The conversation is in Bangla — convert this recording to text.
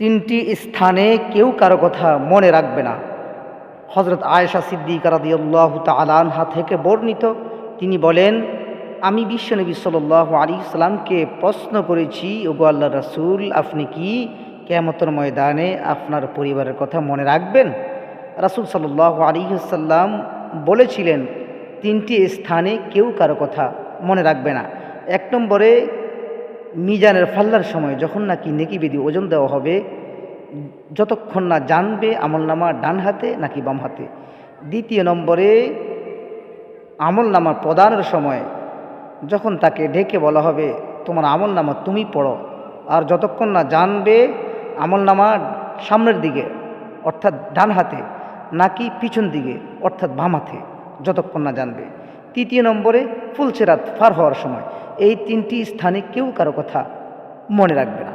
তিনটি স্থানে কেউ কারো কথা মনে রাখবে না। হযরত আয়েশা সিদ্দিকা রাদিয়াল্লাহু তাআলা আনহা থেকে বর্ণিত, তিনি বলেন, আমি বিশ্বনবী সাল্লাল্লাহু আলাইহি সাল্লামকে প্রশ্ন করেছি, ওগো আল্লাহর রাসূল, আপনি কি কিয়ামতের ময়দানে আপনার পরিবারের কথা মনে রাখবেন? রাসূল সাল্লাল্লাহু আলাইহি সাল্লাম বলেছিলেন, তিনটি স্থানে কেউ কারো কথা মনে রাখবে না। এক নম্বরে মিজানের ফাল্লার সময় যখন নাকি নেকি বিধি ওজন দেওয়া হবে, যতক্ষণ না জানবে আমলনামা ডান হাতে নাকি বাম হাতে। দ্বিতীয় নম্বরে আমলনামা প্রদানের সময় যখন তাকে ডেকে বলা হবে তোমার আমলনামা তুমি পড়ো, আর যতক্ষণ না জানবে আমলনামা সামনের দিকে অর্থাৎ ডান হাতে নাকি পিছন দিকে অর্থাৎ বাম হাতে, যতক্ষণ না জানবে। তৃতীয় নম্বরে ফুলসেরাত পার হওয়ার সময়। এই তিনটি স্থানে কেউ কারো কথা মনে রাখবে না।